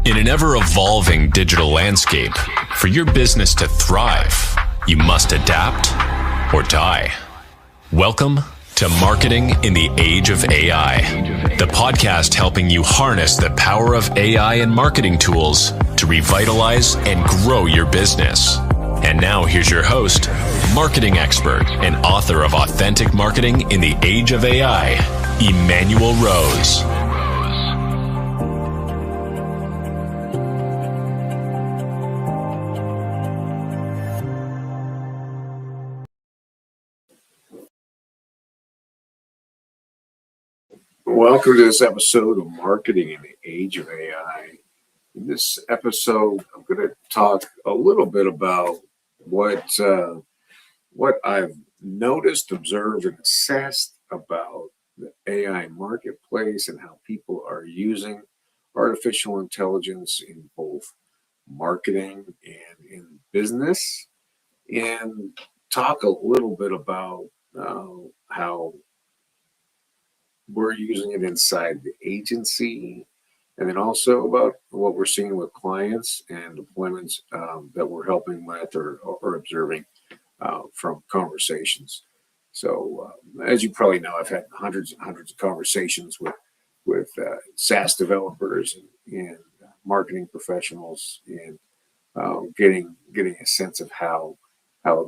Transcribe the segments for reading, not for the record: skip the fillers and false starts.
In an ever-evolving digital landscape, for your business to thrive, you must adapt or die. Welcome to Marketing in the Age of AI, the podcast helping you harness the power of AI and marketing tools to revitalize and grow your business. And now here's your host, marketing expert and author of Authentic Marketing in the Age of AI, Emmanuel Rose. Welcome to this episode of Marketing in the Age of AI. In this episode, I'm going to talk a little bit about what I've noticed, observed, and assessed about the AI marketplace and how people are using artificial intelligence in both marketing and in business, and talk a little bit about how we're using it inside the agency, and then also about what we're seeing with clients and deployments that we're helping with or observing from conversations. So as you probably know, I've had hundreds and hundreds of conversations with SaaS developers and marketing professionals, and getting a sense of how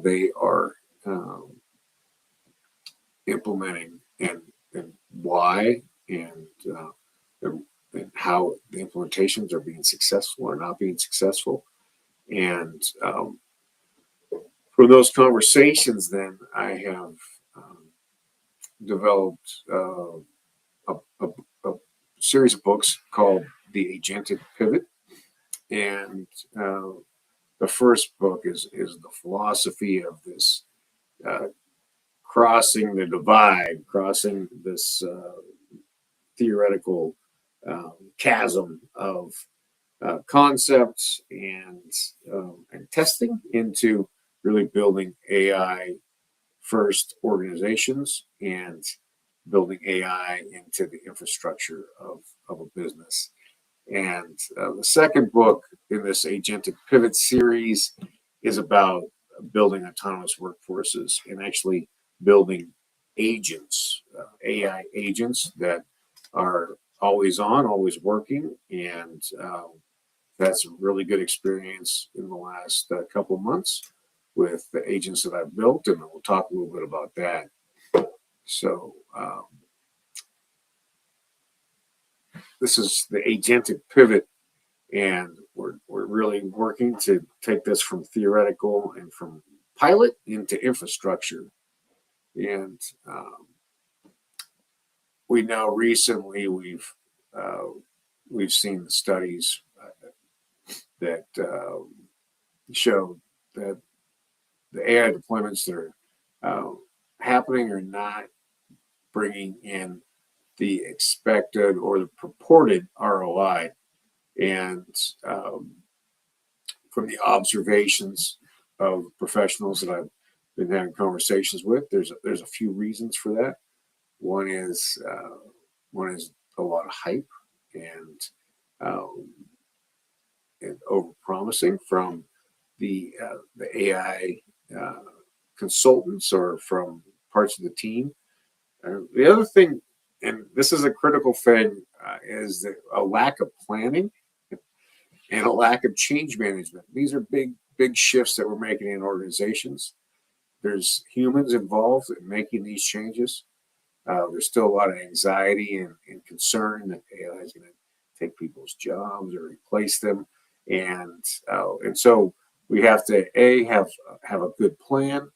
they are implementing and why, and how the implementations are being successful or not being successful. And from those conversations, then I have developed a series of books called The Agentic Pivot. And the first book is the philosophy of this crossing the divide, crossing this theoretical chasm of concepts and testing into really building AI first organizations and building AI into the infrastructure of a business. And the second book in this Agentic Pivot series is about building autonomous workforces and actually building agents, AI agents that are always on, always working. And that's a really good experience in the last couple of months with the agents that I've built, and we'll talk a little bit about that. So this is the Agentic Pivot, and we're really working to take this from theoretical and from pilot into infrastructure. And we know recently we've seen studies that show that the AI deployments that are happening are not bringing in the expected or the purported ROI. And from the observations of professionals that I've been having conversations with, there's a few reasons for that. One is a lot of hype and over-promising from the AI consultants or from parts of the team. The other thing, and this is a critical thing, is a lack of planning and a lack of change management. These are big shifts that we're making in organizations. There's humans involved in making these changes. There's still a lot of anxiety and concern that AI is going to take people's jobs or replace them, and so we have to have a good plan.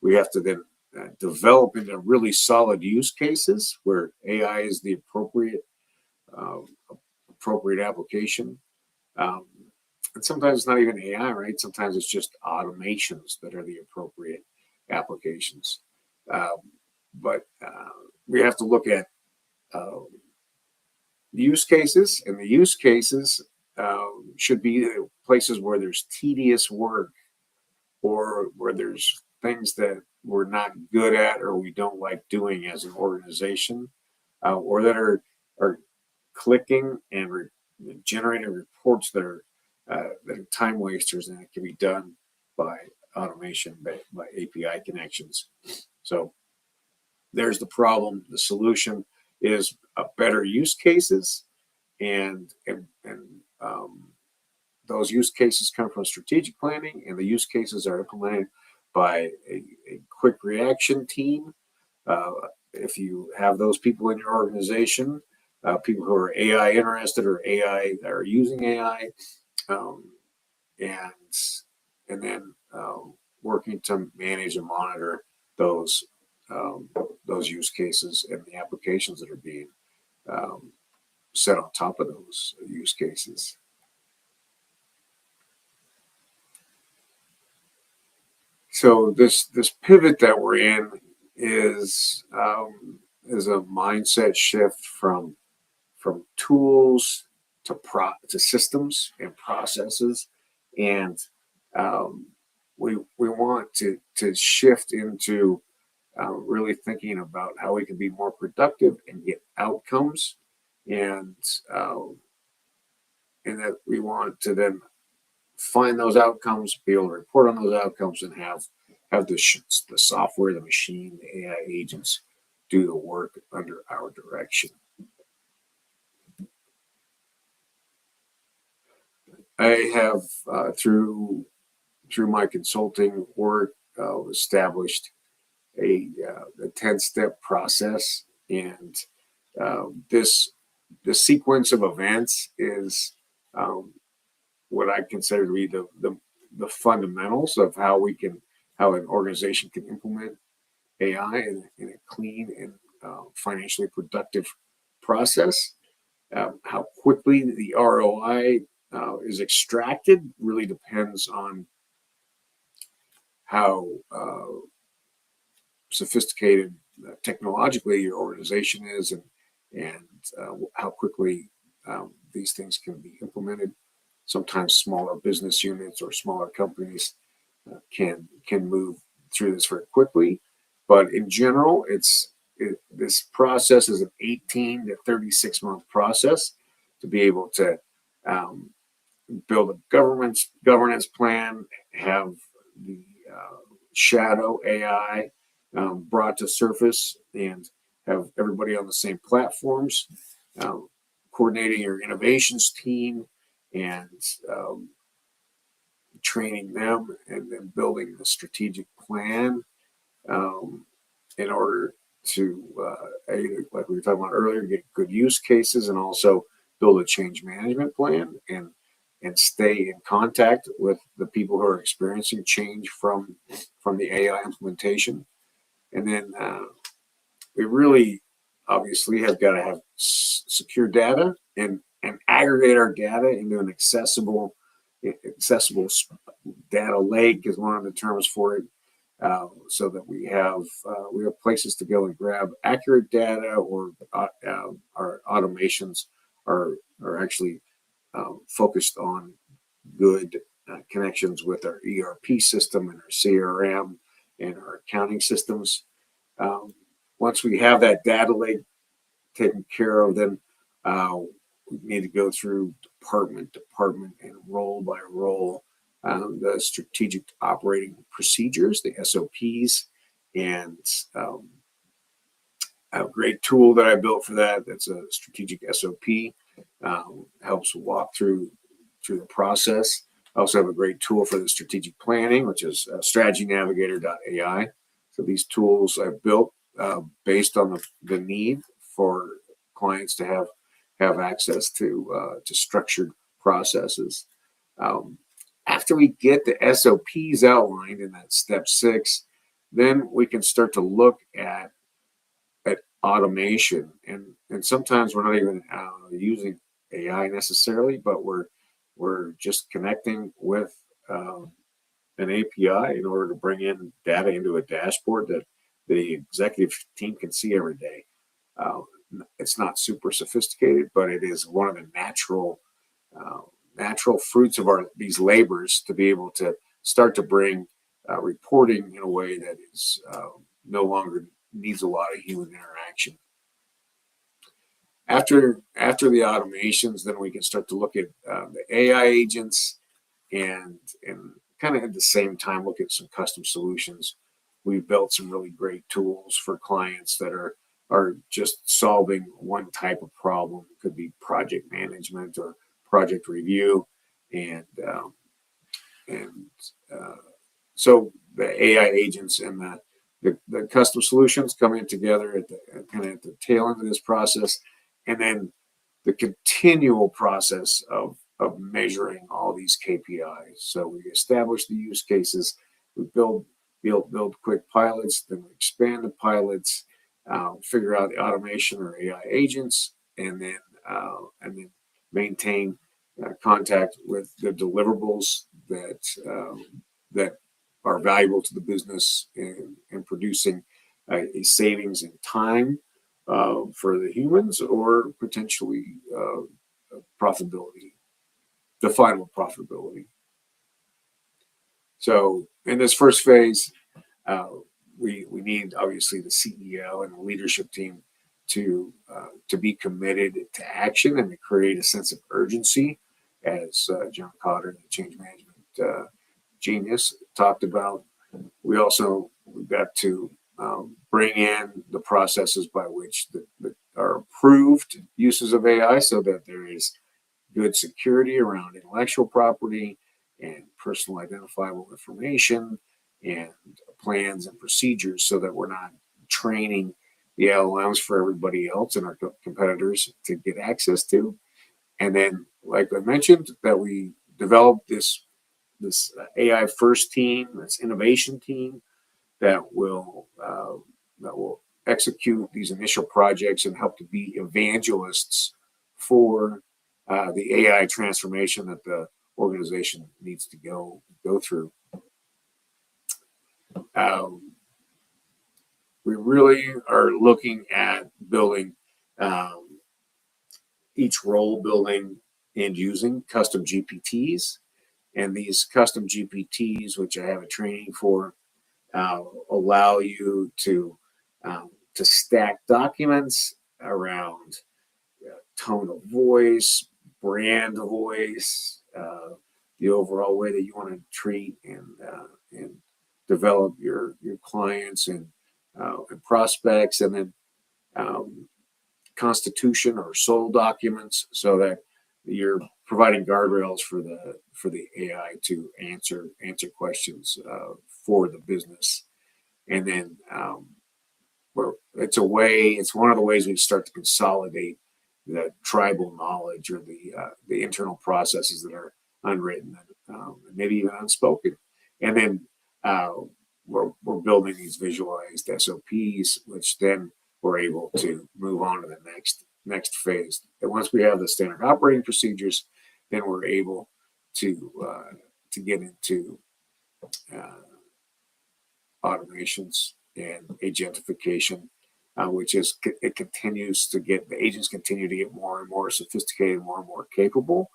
We have to then develop into really solid use cases where AI is the appropriate application. And sometimes it's not even AI, right? Sometimes it's just automations that are the appropriate applications. But we have to look at use cases, and the use cases should be places where there's tedious work or where there's things that we're not good at or we don't like doing as an organization, or that are clicking and generating reports that are time wasters, and it can be done by automation, by API connections. So there's the problem. The solution is better use cases, and those use cases come from strategic planning, and the use cases are implemented by a quick reaction team. If you have those people in your organization, people who are AI interested or AI that are using AI, um, and then working to manage and monitor those those use cases and the applications that are being um, set on top of those use cases. So this pivot that we're in is a mindset shift from tools to systems and processes, and we want to shift into really thinking about how we can be more productive and get outcomes, and uh, and that we want to then find those outcomes, be able to report on those outcomes, and have the software, the machine, the AI agents do the work under our direction. I have through my consulting work established a 10-step process, and this the sequence of events is um, what I consider to be the fundamentals of how an organization can implement AI in a clean and financially productive process. How quickly the ROI is extracted really depends on how sophisticated technologically your organization is, and how quickly these things can be implemented. Sometimes smaller business units or smaller companies can move through this very quickly, but in general, this process is an 18 to 36-month process to be able to um, build a governance plan, have the shadow AI brought to surface, and have everybody on the same platforms, um, coordinating your innovations team, and training them, and then building the strategic plan um, in order to, like we were talking about earlier, get good use cases, and also build a change management plan, and stay in contact with the people who are experiencing change from the AI implementation. And then we really obviously have got to have secure data, and aggregate our data into an accessible data lake is one of the terms for it, so that we have places to go and grab accurate data, or our automations are actually focused on good connections with our ERP system and our CRM and our accounting systems. Um, Once we have that data lake taken care of, then we need to go through department and role by role, the strategic operating procedures, the SOPs, and a great tool that I built for that. That's a strategic SOP. Helps walk through the process. I also have a great tool for the strategic planning, which is strategynavigator.ai. So these tools I've built based on the need for clients to have access to structured processes. Um, After we get the SOPs outlined in that step 6, then we can start to look at automation, and sometimes we're not even using AI necessarily, but we're just connecting with an API in order to bring in data into a dashboard that the executive team can see every day. Uh, it's not super sophisticated, but it is one of the uh, natural fruits of these labors to be able to start to bring reporting in a way that is no longer needs a lot of human interaction. After after the automations, then we can start to look at the AI agents and kind of at the same time look at some custom solutions. We've built some really great tools for clients that are just solving one type of problem. It could be project management or project review, and and so the AI agents and the custom solutions come in together at the kind of at the tail end of this process, and then the continual process of measuring all these KPIs. So we establish the use cases, we build quick pilots, then we expand the pilots, figure out the automation or AI agents, and then maintain contact with the deliverables that are valuable to the business and producing a savings in time for the humans or potentially profitability, the final profitability. So in this first phase, we need obviously the CEO and the leadership team to be committed to action and to create a sense of urgency, as John Cotter, the change management genius, talked about. We've got to bring in the processes by which are approved uses of AI, so that there is good security around intellectual property and personal identifiable information and plans and procedures, so that we're not training the LLMs for everybody else and our competitors to get access to. And then, like I mentioned, that we developed this AI first team, this innovation team that will execute these initial projects and help to be evangelists for the AI transformation that the organization needs to go through. We really are looking at building each role, building and using custom GPTs, and these custom GPTs, which I have a training for, allow you to stack documents around tone of voice, brand voice, the overall way that you want to treat and develop your clients and prospects, and then constitution or soul documents, so that you're providing guardrails for the AI to answer questions for the business. And then it's one of the ways we start to consolidate the tribal knowledge or the internal processes that are unwritten, maybe even unspoken. And then we're building these visualized SOPs, which then we're able to move on to the next phase. And once we have the standard operating procedures, then we're able to get into automations and agentification, which is it continues to get, the agents continue to get more and more sophisticated, more and more capable.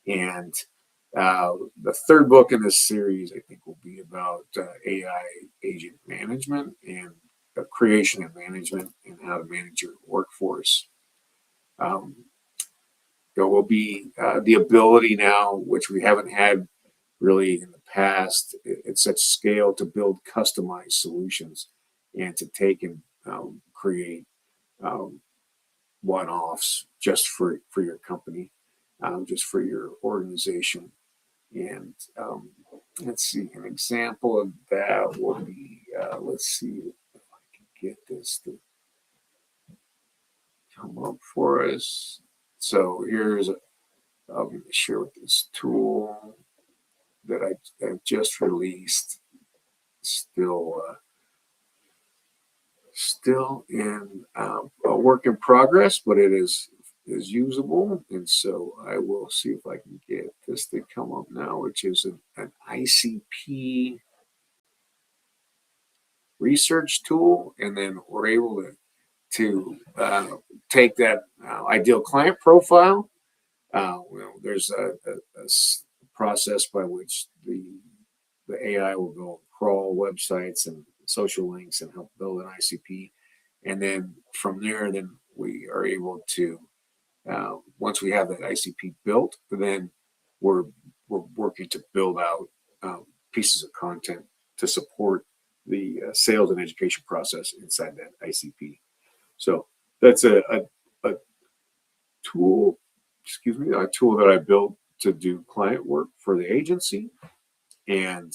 And the third book in this series, I think, will be about AI agent management and creation and management and how to manage your workforce. There will be the ability now, which we haven't had really in the past, at such scale, to build customized solutions and to take and create one-offs just for your company, just for your organization. And let's see, an example of that will be, let's see if I can get this to come up for us. So here's, I'm going to share with this tool that I've just released, still in a work in progress, but it is usable. And so I will see if I can get this to come up now, which is an ICP research tool. And then we're able to take that ideal client profile. There's a process by which the AI will go crawl websites and social links and help build an ICP. And then from there, then we are able to once we have that ICP built, then we're working to build out pieces of content to support the sales and education process inside that ICP. So that's a tool, a tool that I built to do client work for the agency, and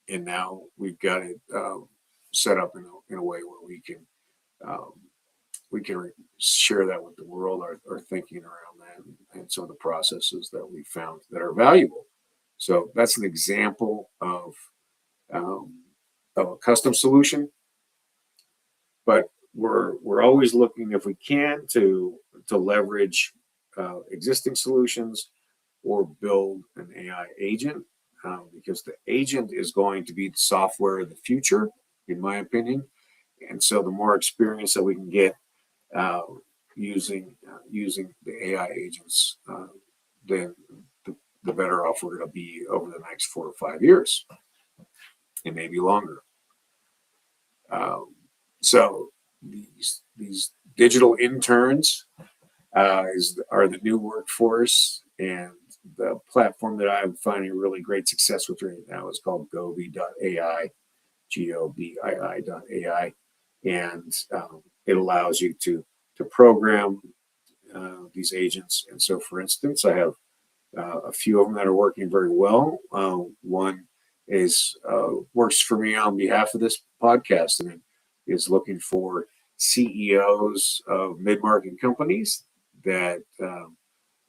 now we've got it set up in a way where we can share that with the world, our thinking around that, and some of the processes that we found that are valuable. So that's an example of a custom solution, but we're always looking, if we can, to leverage existing solutions or build an AI agent, because the agent is going to be the software of the future, in my opinion. And so the more experience that we can get using the AI agents, then the better off we're going to be over the next 4 to 5 years, and maybe longer. So these digital interns are the new workforce, and the platform that I'm finding really great success with right now is called Gobii.ai, Gobii.ai, and it allows you to program these agents. And so, for instance, I have a few of them that are working very well. One is works for me on behalf of this podcast, and is looking for CEOs of mid-market companies that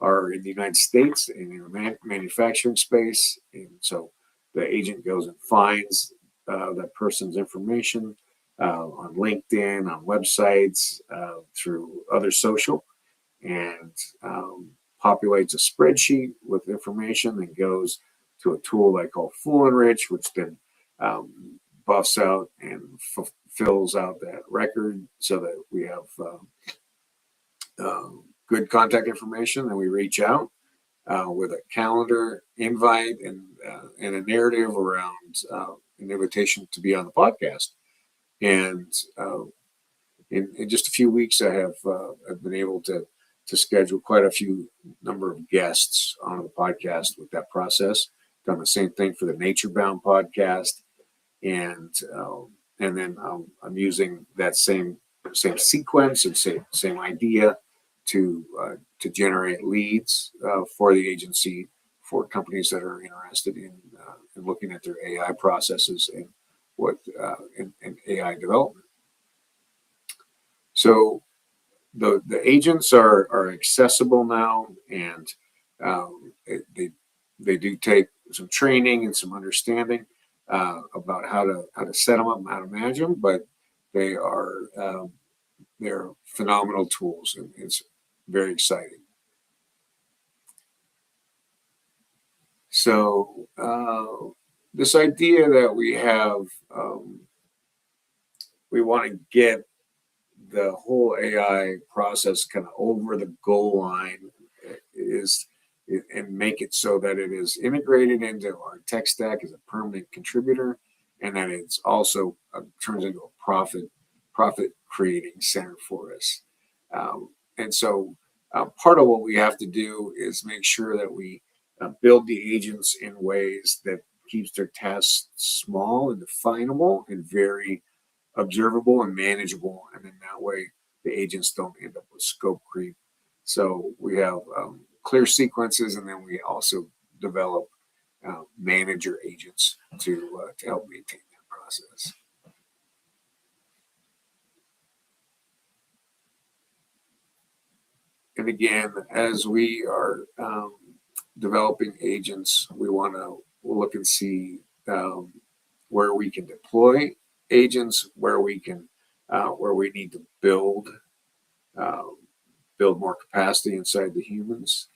are in the United States and in the manufacturing space. And so the agent goes and finds that person's information on LinkedIn, on websites, through other social, and populates a spreadsheet with information, and goes to a tool I call Full Enrich, which then buffs out and fills out that record so that we have good contact information. And we reach out with a calendar invite and a narrative around an invitation to be on the podcast. And in just a few weeks, I've been able to schedule quite a few number of guests on the podcast with that process. Done the same thing for the Nature Bound podcast, and then I'm using that same sequence and same idea to generate leads for the agency, for companies that are interested in looking at their AI processes and what in AI development. So the agents are accessible now, and they do take some training and some understanding about how to set them up and how to manage them, but they're phenomenal tools, and it's very exciting. So this idea that we have, we want to get the whole AI process kind of over the goal line and make it so that it is integrated into our tech stack as a permanent contributor, and that it's also turns into a profit creating center for us. And so part of what we have to do is make sure that we build the agents in ways that keeps their tasks small and definable and very observable and manageable, and in that way the agents don't end up with scope creep. So we have clear sequences, and then we also develop manager agents to help maintain that process. And again, as we are developing agents, we'll look and see where we can deploy agents, where we need to build more capacity inside the humans,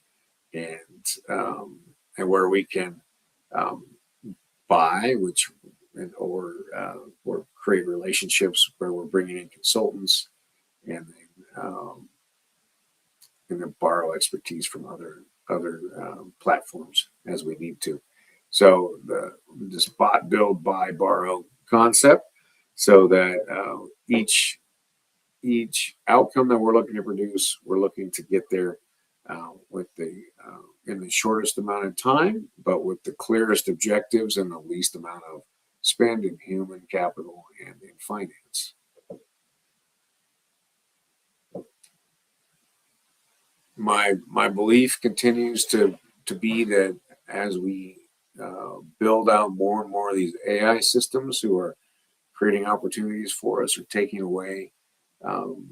and where we can buy, or create relationships where we're bringing in consultants, and then borrow expertise from other platforms as we need to. So this bot, build, buy, borrow concept, so that each each outcome that we're looking to produce, we're looking to get there with the in the shortest amount of time, but with the clearest objectives and the least amount of spend in human capital and in finance. My belief continues to be that as we build out more and more of these AI systems who are creating opportunities for us or taking away um,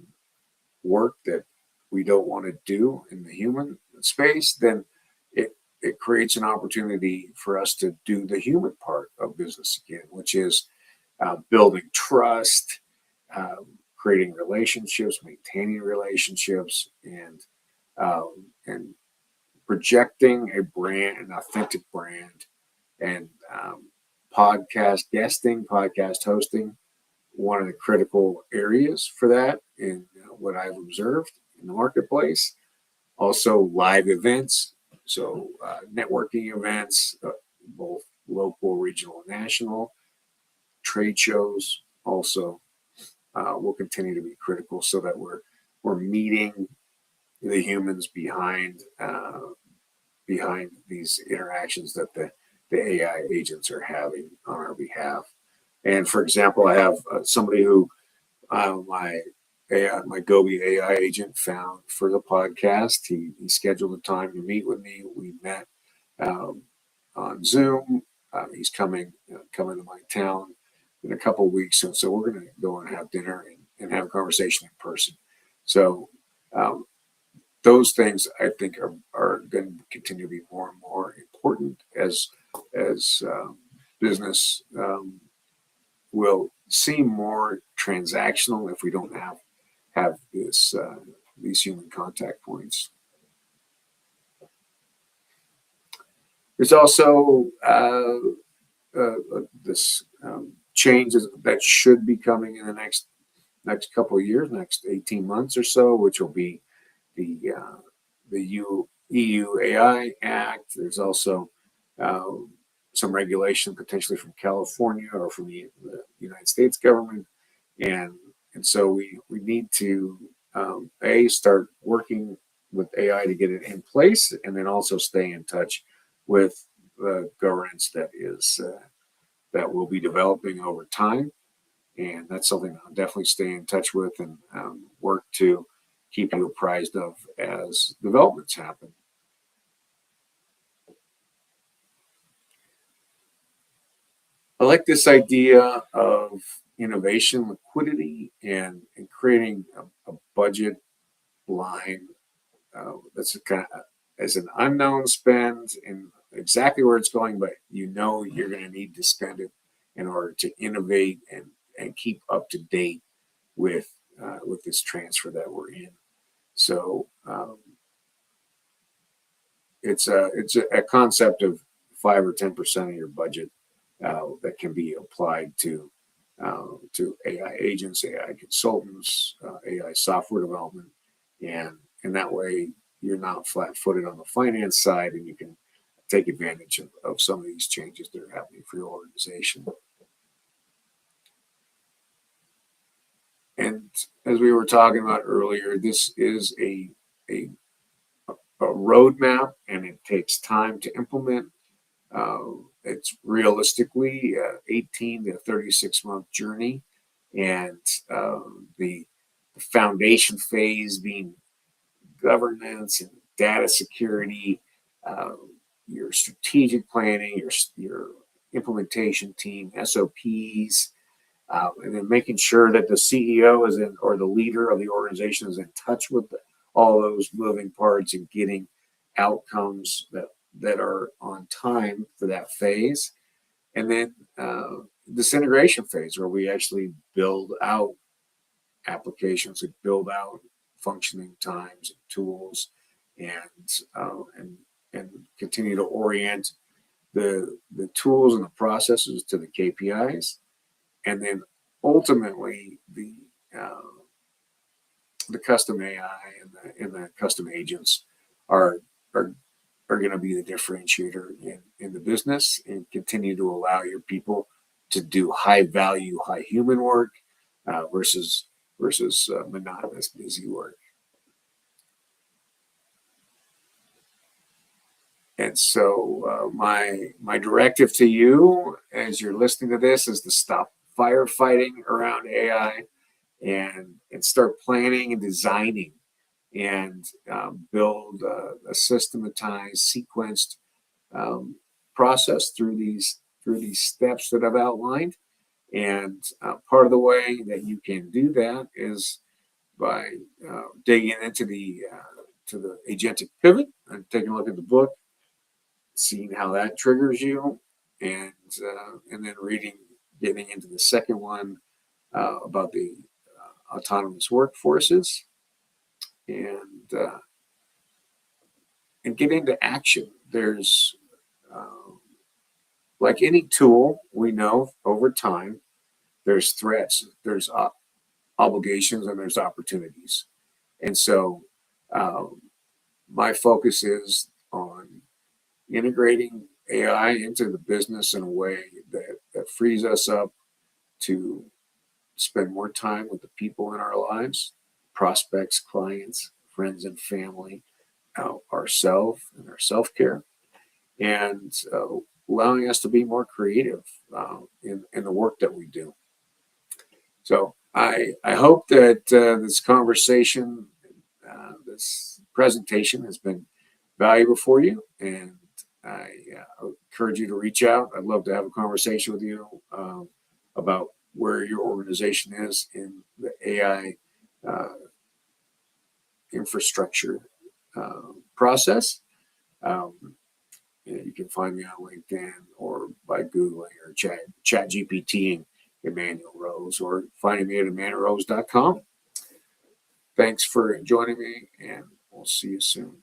work that we don't want to do in the human space, then it creates an opportunity for us to do the human part of business again, which is building trust, creating relationships, maintaining relationships, and projecting a brand, an authentic brand, and podcast guesting, podcast hosting, one of the critical areas for that in what I've observed in the marketplace. Also, live events, so networking events, both local, regional, and national, trade shows also will continue to be critical so that we're meeting the humans behind these interactions that the AI agents are having on our behalf. And for example, I have somebody who my Gobi AI agent found for the podcast. He scheduled a time to meet with me. We met um, on Zoom. He's coming to my town in a couple of weeks, and so we're going to go and have dinner and have a conversation in person. So um, those things I think are going to continue to be more and more important as business will seem more transactional if we don't have these human contact points. There's also this changes that should be coming in the next couple of years, next 18 months or so, which will be the EU AI Act. There's also uh, some regulation potentially from California or from the United States government, and so we need to start working with AI to get it in place, and then also stay in touch with the governance that will be developing over time, and that's something I'll definitely stay in touch with and work to keep you apprised of as developments happen. I like this idea of innovation, liquidity, and creating a budget line that's a kind of as an unknown spend and exactly where it's going, but you know you're going to need to spend it in order to innovate and keep up to date with this transfer that we're in. So it's a concept of 5 or 10% of your budget that can be applied to AI agents, AI consultants, AI software development, and that way you're not flat-footed on the finance side, and you can take advantage of some of these changes that are happening for your organization. And as we were talking about earlier, this is a, a roadmap, and it takes time to implement. It's realistically 18 to 36-month journey, and the foundation phase being governance and data security, uh, your strategic planning, your implementation team, SOPs, and then making sure that the CEO is in, or the leader of the organization is in touch with all those moving parts and getting outcomes that are on time for that phase. And then this integration phase where we actually build out applications, we build out functioning times and tools, and and continue to orient the tools and the processes to the KPIs, and then ultimately uh, the custom AI and the custom agents are are are going to be the differentiator in the business, and continue to allow your people to do high value, high human work versus versus monotonous, busy work. And so my directive to you as you're listening to this is to stop firefighting around AI and start planning and designing and build a systematized, sequenced process through these steps that I've outlined. And part of the way that you can do that is by digging into the Agentic pivot and taking a look at the book, seeing how that triggers you, and then getting into the second one about the autonomous workforces, and get into action. There's like any tool, we know over time, there's threats, there's obligations, and there's opportunities. And so my focus is on integrating AI into the business in a way that frees us up to spend more time with the people in our lives, prospects, clients, friends, and family, ourselves and our self-care, and allowing us to be more creative in the work that we do. So I hope that this conversation, this presentation has been valuable for you, and I encourage you to reach out. I'd love to have a conversation with you about where your organization is in the AI infrastructure process. You can find me on LinkedIn or by Googling or chat GPTing Emmanuel Rose, or finding me at emmanuelrose.com. Thanks for joining me, and we'll see you soon.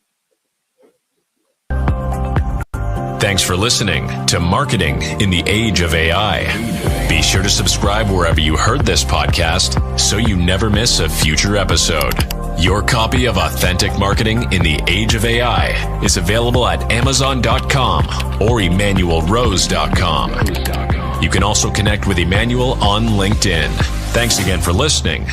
Thanks for listening to Marketing in the Age of AI. Be sure to subscribe wherever you heard this podcast so you never miss a future episode. Your copy of Authentic Marketing in the Age of AI is available at Amazon.com or EmmanuelRose.com. You can also connect with Emmanuel on LinkedIn. Thanks again for listening.